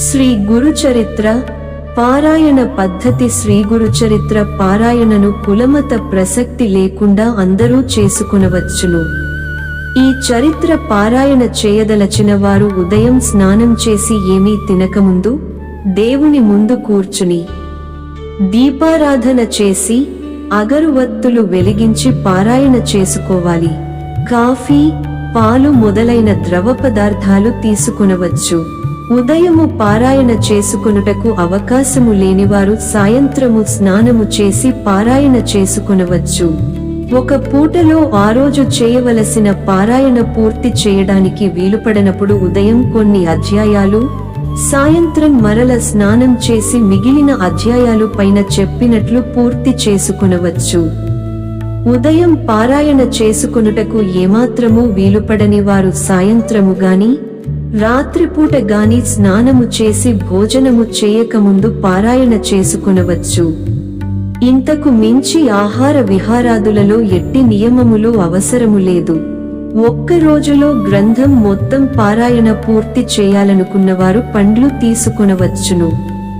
శ్రీ గురుచరిత్ర పారాయణ పద్ధతి. శ్రీ గురుచరిత్ర పారాయణను కులమత ప్రసక్తి లేకుండా అందరూ చేసుకునవచ్చును. ఈ చరిత్ర పారాయణ చేయదలచిన వారు ఉదయం స్నానం చేసి ఏమీ తినకముందు దేవుని ముందు కూర్చుని దీపారాధన చేసి అగరువత్తులు వెలిగించి పారాయణ చేసుకోవాలి. కాఫీ, పాలు మొదలైన ద్రవ పదార్థాలు తీసుకునవచ్చు. ఉదయము పారాయణ చేసుకొనుటకు అవకాశము లేనివారు సాయంత్రము స్నానము చేసి పారాయణ చేసుకునవచ్చు. ఒక పూటలో ఆ రోజు చేయవలసిన పారాయణ పూర్తి చేయడానికి వీలుపడనప్పుడు ఉదయం కొన్ని అధ్యాయాలు, సాయంత్రం మరల స్నానం చేసి మిగిలిన అధ్యాయాలు పైన చెప్పినట్లు పూర్తి చేసుకునవచ్చు. ఉదయం పారాయణ చేసుకొనుటకు ఏమాత్రమూ వీలుపడని వారు సాయంత్రము గాని రాత్రిపూట గాని స్నానము చేసి భోజనము చేయకముందు పారాయణ చేసుకునవచ్చు. ఇంతకు మించి ఆహార విహారాదులలో ఎట్టి నియమములు అవసరము లేదు. ఒక్క రోజులో గ్రంథం మొత్తం పారాయణ పూర్తి చేయాలనుకున్నవారు పండ్లు తీసుకునవచ్చును.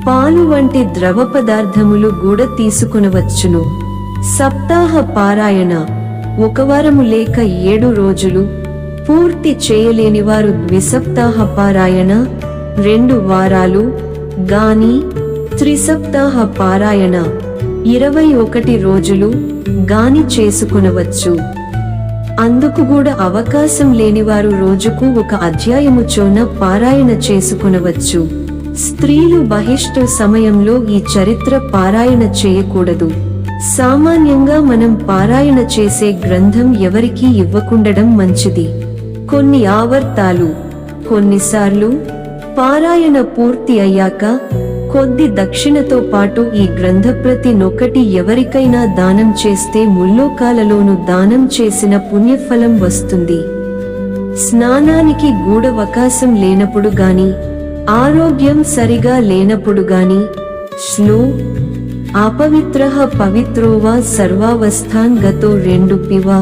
పాలు వంటి ద్రవ పదార్థములు కూడా తీసుకునవచ్చును. సప్తాహ పారాయణ 1 వారము లేక 7 రోజులు పూర్తి చేయలేనివారు ద్విసప్తాహ పారాయణ 2 వారాలు గాని త్రిసప్తాహ పారాయణ 21 రోజులు గాని చేసుకునవచ్చు. అందుకు కూడా అవకాశం లేనివారు రోజుకు 1 అధ్యాయము చొన పారాయణ చేసుకునవచ్చు. స్త్రీలు బహిష్టు సమయంలో ఈ చరిత్ర పారాయణ చేయకూడదు. సామాన్యంగా మనం పారాయణ చేసే గ్రంథం ఎవరికీ ఇవ్వకుండడం మంచిది. కొన్ని ఆవర్తాలు, కొన్నిసార్లు పారాయణ పూర్తి అయ్యాక కొద్ది దక్షిణతో పాటు ఈ గ్రంథప్రతి నొకటి ఎవరికైనా దానం చేస్తే ముల్లోకాలలోను దానం చేసిన పుణ్యఫలం వస్తుంది. స్నానానికి గూఢవకాశం లేనప్పుడు గాని, ఆరోగ్యం సరిగా లేనప్పుడు గాని శ్లో అపవిత్రః పవిత్రోవా సర్వావస్థాన్ గతో 2 పివా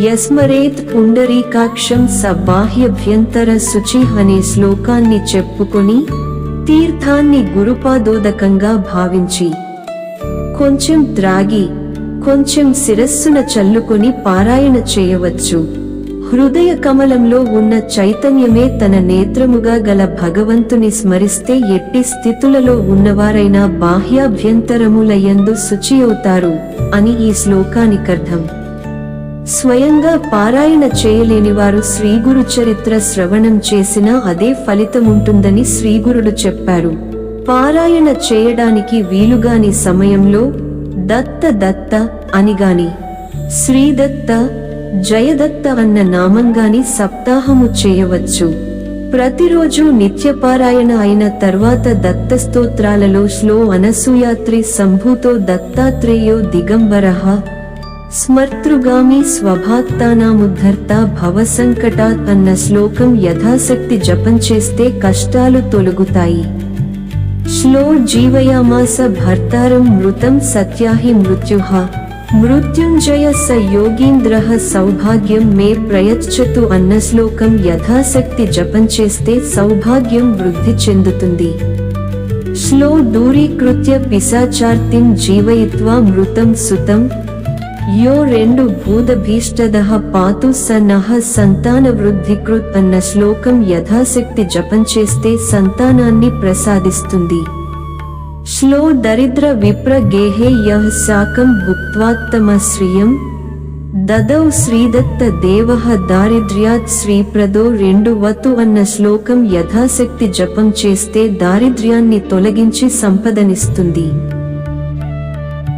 యస్మరేత్ పుండరీకాక్షం స బాహ్యభ్యంతర శుచి అనే శ్లోకాన్ని చెప్పుకొని తీర్థాన్ని గురుపాదోదకంగా భావించి కొంచెం త్రాగి కొంచెం శిరస్సున చల్లుకొని పారాయణ చేయవచ్చు. హృదయ కమలంలో ఉన్న చైతన్యమే తన నేత్రముగా గల భగవంతుని స్మరిస్తే ఎట్టి స్థితులలో ఉన్నవారైనా బాహ్యాభ్యంతరములయందు శుచి అవుతారు అని ఈ శ్లోకానికర్థం. స్వయంగా పారాయణ చేయలేనివారు శ్రీగురు చరిత్ర శ్రవణం చేసినా అదే ఫలితముంటుందని శ్రీగురుడు చెప్పారు. పారాయణ చేయడానికి వీలుగాని సమయంలో దత్త దత్త అనిగాని, శ్రీదత్త, జయదత్త అన్న నామంగాని సప్తాహము చేయవచ్చు. ప్రతిరోజు నిత్యపారాయణ అయిన తర్వాత దత్త స్తోత్రాలలో శ్లో అనసూయాత్రి సంభూతో దత్తాత్రేయో దిగంబరః స్మర్తృగామి స్వభాక్తానాముద్ధర్త భవసంకటాత్ అన్న శ్లోకం యథాశక్తి జపం చేస్తే కష్టాలు తొలగుతాయి. శ్లో జీవయామాస భర్తారం మృతం సత్యాహి మృత్యుః మృత్యుంజయ స యోగీంద్రః సౌభాగ్యం మే ప్రయచ్చతు అన్న శ్లోకం యథాశక్తి జపం చేస్తే సౌభాగ్యం వృద్ధి చెందుతుంది. శ్లో దూరీకృత్య పిశాచార్తిం జీవయిత్వా మృతం సుతం యో 2 భూతభీష్టదః పాతు స నః సంతాన వృద్ధికృత్ అన్న శ్లోకం యథాశక్తి జపం చేస్తే సంతానాన్ని ప్రసాదిస్తుంది. శ్లో దరిద్ర విప్ర గేహే యః సాకం భుక్త్వాత్తమ శ్రియం దదౌ శ్రీదత్త దేవః దారిద్ర్యాత్ శ్రీప్రదో 2 వతు అన్న శ్లోకం యథాశక్తి జపం చేస్తే దారిద్ర్యాన్ని తొలగించి సంపదనిస్తుంది.